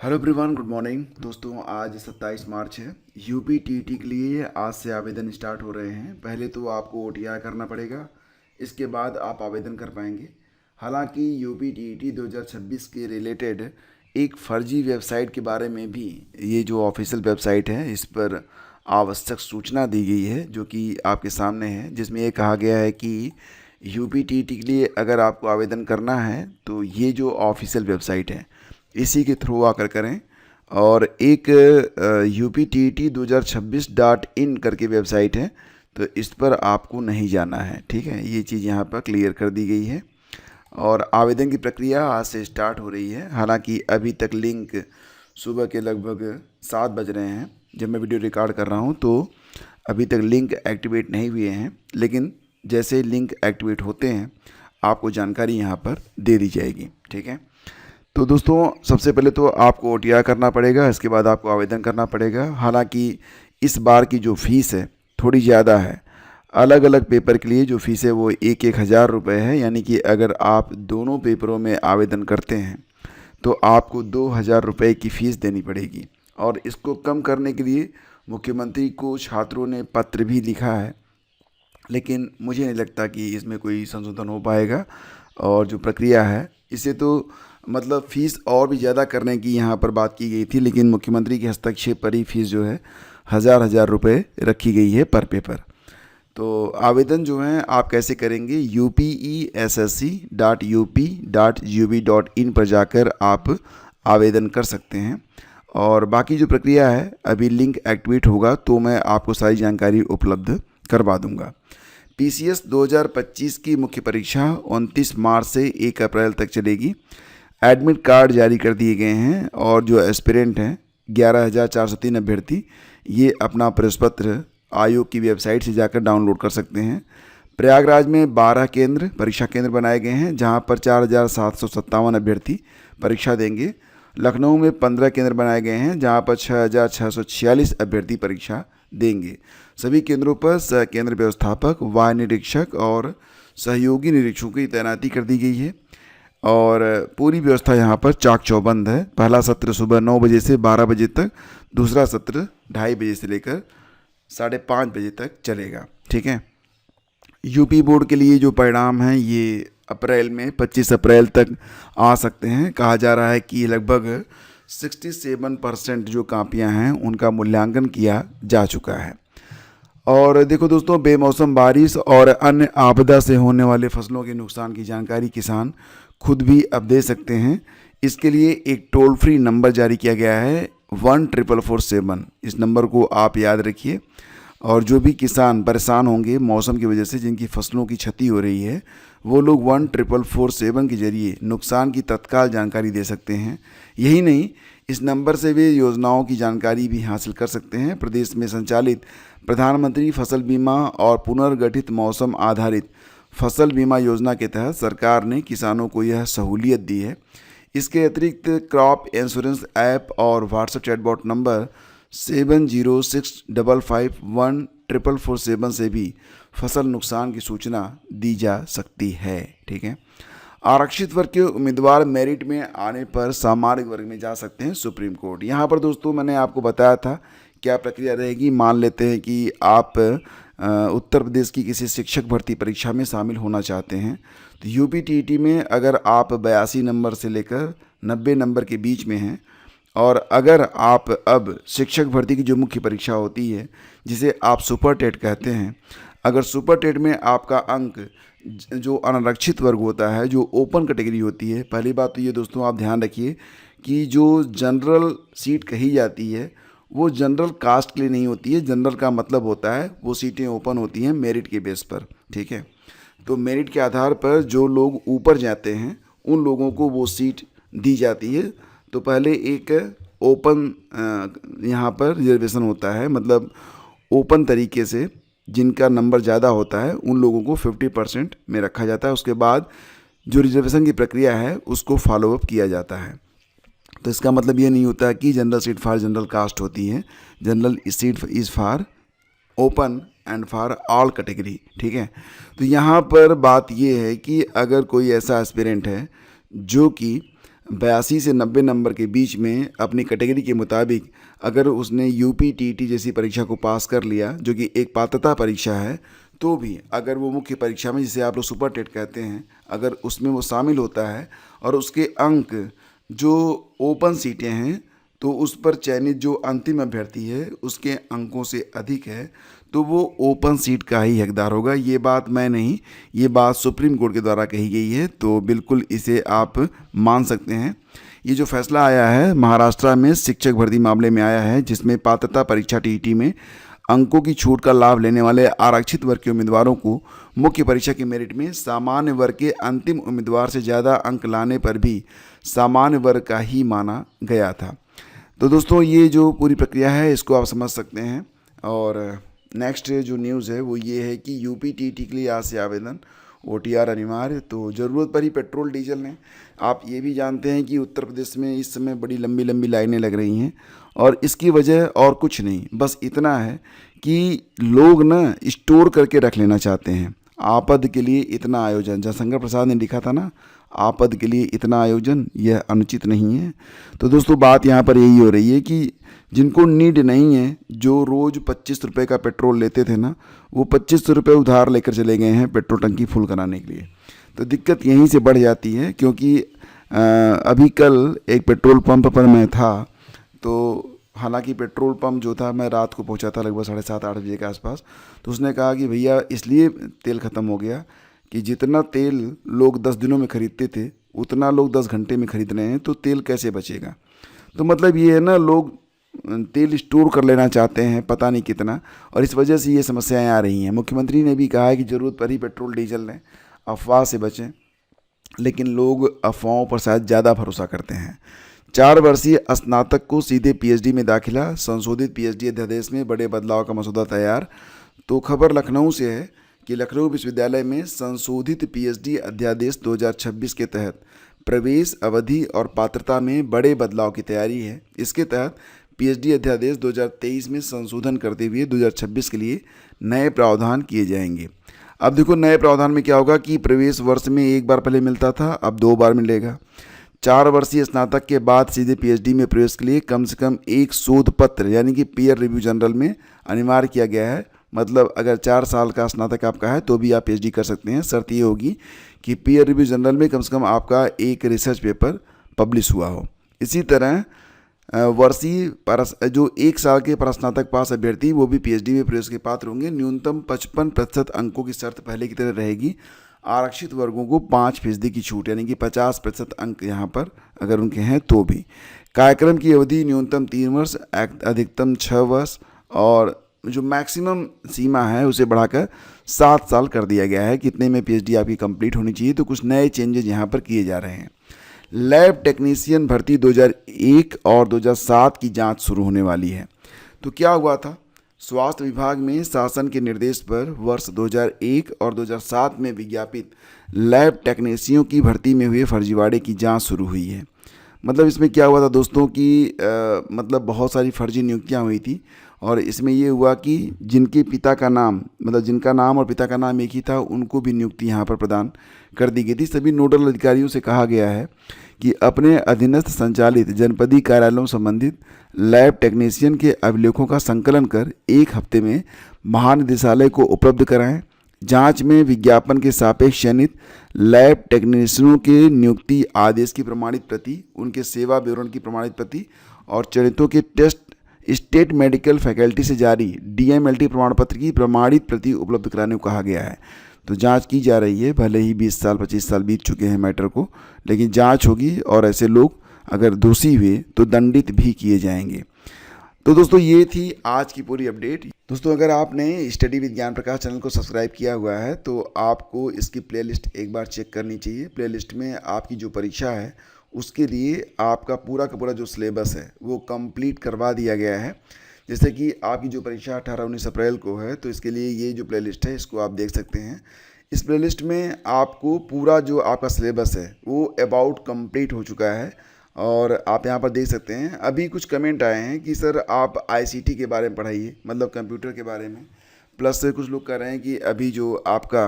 Hello everyone, good morning दोस्तों। आज 27 मार्च है। यूपी टीईटी के लिए आज से आवेदन स्टार्ट हो रहे हैं। पहले तो आपको ओटीआई करना पड़ेगा, इसके बाद आप आवेदन कर पाएंगे। हालांकि यूपी टीईटी 2026 के रिलेटेड एक फर्जी वेबसाइट के बारे में भी, ये जो ऑफिशियल वेबसाइट है इस पर आवश्यक सूचना दी गई है जो कि आपके सामने है, जिसमें ये कहा गया है कि यूपी टीईटी के लिए अगर आपको आवेदन करना है तो ये जो ऑफिशियल वेबसाइट है इसी के थ्रू आकर करें। और एक UPTET2026.in करके वेबसाइट है, तो इस पर आपको नहीं जाना है। ठीक है, ये चीज़ यहाँ पर क्लियर कर दी गई है। और आवेदन की प्रक्रिया आज से स्टार्ट हो रही है। हालांकि अभी तक लिंक सुबह के लगभग 7 बज रहे हैं जब मैं वीडियो रिकॉर्ड कर रहा हूँ, तो अभी तक लिंक एक्टिवेट नहीं हुए हैं। लेकिन जैसे लिंक एक्टिवेट होते हैं आपको जानकारी यहाँ पर दे दी जाएगी। ठीक है, तो दोस्तों सबसे पहले तो आपको ओटीआई करना पड़ेगा, इसके बाद आपको आवेदन करना पड़ेगा। हालांकि इस बार की जो फ़ीस है थोड़ी ज़्यादा है। अलग अलग पेपर के लिए जो फ़ीस है वो 1,000 रुपये है, यानी कि अगर आप दोनों पेपरों में आवेदन करते हैं तो आपको 2,000 रुपये की फ़ीस देनी पड़ेगी। और इसको कम करने के लिए मुख्यमंत्री को छात्रों ने पत्र भी लिखा है, लेकिन मुझे नहीं लगता कि इसमें कोई संशोधन हो पाएगा। और जो प्रक्रिया है इसे तो मतलब फ़ीस और भी ज़्यादा करने की यहाँ पर बात की गई थी, लेकिन मुख्यमंत्री के हस्तक्षेप पर ही फ़ीस जो है हज़ार रुपये रखी गई है पर पेपर। तो आवेदन जो है आप कैसे करेंगे, upessc.up.gov.in पर जाकर आप आवेदन कर सकते हैं। और बाकी जो प्रक्रिया है अभी लिंक एक्टिवेट होगा तो मैं आपको सारी जानकारी उपलब्ध करवा दूंगा। पीसीएस 2025 की मुख्य परीक्षा 29 मार्च से 1 अप्रैल तक चलेगी। एडमिट कार्ड जारी कर दिए गए हैं और जो एस्पिरेंट हैं 11,403 अभ्यर्थी ये अपना प्रवेश पत्र आयोग की वेबसाइट से जाकर डाउनलोड कर सकते हैं। प्रयागराज में 12 परीक्षा केंद्र बनाए गए हैं जहां पर 4,757 अभ्यर्थी परीक्षा देंगे। लखनऊ में 15 केंद्र बनाए गए हैं जहां पर 6,646 अभ्यर्थी परीक्षा देंगे। सभी केंद्रों पर सह केंद्र व्यवस्थापक, वाहन निरीक्षक और सहयोगी निरीक्षकों की तैनाती कर दी गई है। और पूरी व्यवस्था यहाँ पर चाक चौबंद है। पहला सत्र सुबह 9 बजे से 12 बजे तक, दूसरा सत्र 2:30 बजे से लेकर 5:30 बजे तक चलेगा। ठीक है, यूपी बोर्ड के लिए जो परिणाम हैं ये अप्रैल में 25 अप्रैल तक आ सकते हैं। कहा जा रहा है कि लगभग 67% जो कापियाँ हैं उनका मूल्यांकन किया जा चुका है। और देखो दोस्तों, बेमौसम बारिश और अन्य आपदा से होने वाले फसलों के नुकसान की जानकारी किसान खुद भी अब दे सकते हैं। इसके लिए एक टोल फ्री नंबर जारी किया गया है 1447। इस नंबर को आप याद रखिए। और जो भी किसान परेशान होंगे मौसम की वजह से, जिनकी फसलों की क्षति हो रही है, वो लोग 1447 के जरिए नुकसान की तत्काल जानकारी दे सकते हैं। यही नहीं, इस नंबर से वे योजनाओं की जानकारी भी हासिल कर सकते हैं। प्रदेश में संचालित प्रधानमंत्री फसल बीमा और पुनर्गठित मौसम आधारित फसल बीमा योजना के तहत सरकार ने किसानों को यह सहूलियत दी है। इसके अतिरिक्त क्रॉप इंश्योरेंस ऐप और व्हाट्सएप चैटबॉट नंबर 7065514447 से भी फसल नुकसान की सूचना दी जा सकती है। ठीक है, आरक्षित वर्ग के उम्मीदवार मेरिट में आने पर सामान्य वर्ग में जा सकते हैं सुप्रीम कोर्ट। यहाँ पर दोस्तों मैंने आपको बताया था क्या प्रक्रिया रहेगी। मान लेते हैं कि आप उत्तर प्रदेश की किसी शिक्षक भर्ती परीक्षा में शामिल होना चाहते हैं, तो यूपी टीईटी में अगर आप 82 नंबर से लेकर 90 नंबर के बीच में हैं, और अगर आप अब शिक्षक भर्ती की जो मुख्य परीक्षा होती है जिसे आप सुपर टेट कहते हैं, अगर सुपर टेट में आपका अंक जो अनारक्षित वर्ग होता है, जो ओपन कैटेगरी होती है, पहली बात तो ये दोस्तों आप ध्यान रखिए कि जो जनरल सीट कही जाती है वो जनरल कास्ट के लिए नहीं होती है। जनरल का मतलब होता है वो सीटें ओपन होती हैं मेरिट के बेस पर। ठीक है, तो मेरिट के आधार पर जो लोग ऊपर जाते हैं उन लोगों को वो सीट दी जाती है। तो पहले एक ओपन यहाँ पर रिजर्वेशन होता है, मतलब ओपन तरीके से जिनका नंबर ज़्यादा होता है उन लोगों को 50% में रखा जाता है। उसके बाद जो रिजर्वेशन की प्रक्रिया है उसको फॉलोअप किया जाता है। तो इसका मतलब ये नहीं होता कि general seat for general caste होती है। General seat is for open and for all category. ठीक है, तो यहाँ पर बात ये है कि अगर कोई ऐसा एस्पिरेंट है जो कि 82 से 90 नंबर के बीच में अपनी कैटेगरी के मुताबिक अगर उसने यूपी टीटी जैसी परीक्षा को पास कर लिया, जो कि एक पात्रता परीक्षा है, तो भी अगर वो मुख्य परीक्षा में, जिसे आप लोग सुपर टेट कहते हैं, अगर उसमें वो शामिल होता है और उसके अंक जो ओपन सीटें हैं तो उस पर चयनित जो अंतिम अभ्यर्थी है उसके अंकों से अधिक है, तो वो ओपन सीट का ही हकदार होगा। ये बात मैं नहीं, ये बात सुप्रीम कोर्ट के द्वारा कही गई है, तो बिल्कुल इसे आप मान सकते हैं। ये जो फैसला आया है महाराष्ट्र में शिक्षक भर्ती मामले में आया है, जिसमें पात्रता परीक्षा टीईटी में अंकों की छूट का लाभ लेने वाले आरक्षित वर्ग के उम्मीदवारों को मुख्य परीक्षा के मेरिट में सामान्य वर्ग के अंतिम उम्मीदवार से ज़्यादा अंक लाने पर भी सामान्य वर्ग का ही माना गया था। तो दोस्तों, ये जो पूरी प्रक्रिया है इसको आप समझ सकते हैं। और नेक्स्ट जो न्यूज़ है वो ये है कि यूपी टीटी के लिए आज से आवेदन, OTR अनिवार्य, तो ज़रूरत पर ही पेट्रोल डीजल लें। आप ये भी जानते हैं कि उत्तर प्रदेश में इस समय बड़ी लंबी लंबी लाइनें लग रही हैं, और इसकी वजह और कुछ नहीं, बस इतना है कि लोग ना स्टोर करके रख लेना चाहते हैं। आपद के लिए इतना आयोजन, जहाँ शंकर प्रसाद ने लिखा था ना, आपद के लिए इतना आयोजन, यह अनुचित नहीं है। तो दोस्तों, बात यहाँ पर यही हो रही है कि जिनको नीड नहीं है, जो रोज़ 25 रुपये का पेट्रोल लेते थे ना, वो 25 रुपये उधार लेकर चले गए हैं पेट्रोल टंकी फुल कराने के लिए। तो दिक्कत यहीं से बढ़ जाती है, क्योंकि अभी कल एक पेट्रोल पंप पर मैं था, तो हालांकि पेट्रोल पंप जो था, मैं रात को पहुंचा था लगभग 7:30-8 बजे के आसपास, तो उसने कहा कि भैया इसलिए तेल ख़त्म हो गया कि जितना तेल लोग 10 दिनों में ख़रीदते थे उतना लोग 10 घंटे में ख़रीद रहे हैं, तो तेल कैसे बचेगा। तो मतलब ये है ना, लोग तेल स्टोर कर लेना चाहते हैं पता नहीं कितना, और इस वजह से ये समस्याएं आ रही हैं। मुख्यमंत्री ने भी कहा है कि ज़रूरत पर ही पेट्रोल डीजल लें, अफवाह से बचें, लेकिन लोग अफवाहों पर शायद ज़्यादा भरोसा करते हैं। 4 वर्षीय स्नातक को सीधे PhD में दाखिला, संशोधित PhD अध्यादेश में बड़े बदलाव का मसौदा तैयार। तो खबर लखनऊ से है कि लखनऊ विश्वविद्यालय में संशोधित PhD अध्यादेश 2026 के तहत प्रवेश अवधि और पात्रता में बड़े बदलाव की तैयारी है। इसके तहत PhD अध्यादेश 2023 में संशोधन करते हुए 2026 के लिए नए प्रावधान किए जाएंगे। अब देखो, नए प्रावधान में क्या होगा कि प्रवेश वर्ष में एक बार पहले मिलता था, अब 2 बार मिलेगा। 4 वर्षीय स्नातक के बाद सीधे PhD में प्रवेश के लिए कम से कम एक शोध पत्र यानी कि पीयर रिव्यू जर्नल में अनिवार्य किया गया है। मतलब अगर 4 साल का स्नातक आपका है तो भी आप PhD कर सकते हैं। शर्त ये होगी कि पीयर रिव्यू जर्नल में कम से कम आपका एक रिसर्च पेपर पब्लिश हुआ हो। इसी तरह वर्षीय जो 1 साल के परास्नातक पास अभ्यर्थी वो भी PhD में प्रवेश के पात्र होंगे। न्यूनतम 55% अंकों की शर्त पहले की तरह रहेगी। आरक्षित वर्गों को 5% की छूट यानी कि 50% अंक यहाँ पर अगर उनके हैं तो भी। कार्यक्रम की अवधि न्यूनतम 3 वर्ष, अधिकतम 6 वर्ष, और जो मैक्सिमम सीमा है उसे बढ़ाकर 7 साल कर दिया गया है। कितने में PhD आपकी कंप्लीट होनी चाहिए। तो कुछ नए चेंजेज यहाँ पर किए जा रहे हैं। लैब टेक्नीशियन भर्ती 2001 और 2007 की जांच शुरू होने वाली है। तो क्या हुआ था, स्वास्थ्य विभाग में शासन के निर्देश पर वर्ष 2001 और 2007 में विज्ञापित लैब टेक्नीशियनों की भर्ती में हुए फर्जीवाड़े की जांच शुरू हुई है। मतलब इसमें क्या हुआ था दोस्तों कि मतलब बहुत सारी फर्जी नियुक्तियां हुई थी, और इसमें ये हुआ कि जिनके पिता का नाम, मतलब जिनका नाम और पिता का नाम एक ही था, उनको भी नियुक्ति यहाँ पर प्रदान कर दी गई थी। सभी नोडल अधिकारियों से कहा गया है कि अपने अधीनस्थ संचालित जनपदीय कार्यालयों संबंधित लैब टेक्नीशियन के अभिलेखों का संकलन कर 1 हफ्ते में महानिदेशालय को उपलब्ध कराएं। जांच में विज्ञापन के सापेक्ष चयनित लैब टेक्नीशियनों के नियुक्ति आदेश की प्रमाणित प्रति, उनके सेवा विवरण की प्रमाणित प्रति और चयनितों के टेस्ट स्टेट मेडिकल फैकल्टी से जारी DMLT प्रमाण पत्र की प्रमाणित प्रति उपलब्ध कराने को कहा गया है। तो जांच की जा रही है, भले ही 20 साल 25 साल बीत चुके हैं मैटर को, लेकिन जांच होगी और ऐसे लोग अगर दोषी हुए तो दंडित भी किए जाएंगे। तो दोस्तों, ये थी आज की पूरी अपडेट। दोस्तों, अगर आपने स्टडी विद ज्ञान प्रकाश चैनल को सब्सक्राइब किया हुआ है तो आपको इसकी प्लेलिस्ट एक बार चेक करनी चाहिए। प्लेलिस्ट में आपकी जो परीक्षा है उसके लिए आपका पूरा का पूरा जो सिलेबस है वो कंप्लीट करवा दिया गया है। जैसे कि आपकी जो परीक्षा 18-19 अप्रैल को है, तो इसके लिए ये जो प्लेलिस्ट है इसको आप देख सकते हैं। इस प्लेलिस्ट में आपको पूरा जो आपका सिलेबस है वो अबाउट कंप्लीट हो चुका है, और आप यहाँ पर देख सकते हैं। अभी कुछ कमेंट आए हैं कि सर आप ICT के बारे में पढ़ाइए, मतलब कंप्यूटर के बारे में, प्लस कुछ लोग कह रहे हैं कि अभी जो आपका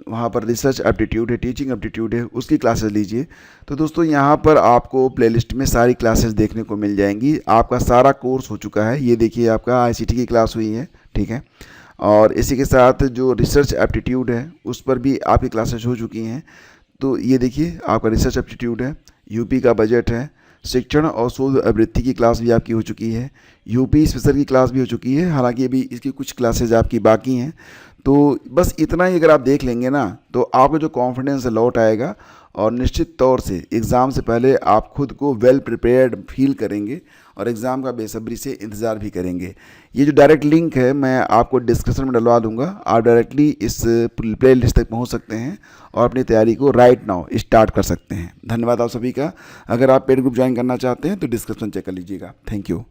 वहाँ पर रिसर्च एप्टीट्यूड है, टीचिंग एप्टीट्यूड है, उसकी क्लासेस लीजिए। तो दोस्तों यहाँ पर आपको प्लेलिस्ट में सारी क्लासेस देखने को मिल जाएंगी। आपका सारा कोर्स हो चुका है, ये देखिए आपका ICT की क्लास हुई है, ठीक है। और इसी के साथ जो रिसर्च एप्टीट्यूड है उस पर भी आपकी क्लासेस हो चुकी हैं। तो ये देखिए आपका रिसर्च एप्टीट्यूड है, यूपी का बजट है, शिक्षण और शोध आवृत्ति की क्लास भी आपकी हो चुकी है, यूपी स्पेशल की क्लास भी हो चुकी है, हालांकि अभी इसकी कुछ क्लासेज आपकी बाकी हैं। तो बस इतना ही अगर आप देख लेंगे ना तो आपको जो कॉन्फिडेंस लौट आएगा और निश्चित तौर से एग्ज़ाम से पहले आप खुद को वेल प्रिपेयर्ड फील करेंगे और एग्ज़ाम का बेसब्री से इंतज़ार भी करेंगे। ये जो डायरेक्ट लिंक है मैं आपको डिस्क्रिप्शन में डलवा दूंगा, आप डायरेक्टली इस प्ले लिस्ट तक पहुँच सकते हैं और अपनी तैयारी को राइट नाउ स्टार्ट कर सकते हैं। धन्यवाद आप सभी का। अगर आप पेड ग्रुप ज्वाइन करना चाहते हैं तो डिस्क्रिप्शन चेक कर लीजिएगा। Thank you.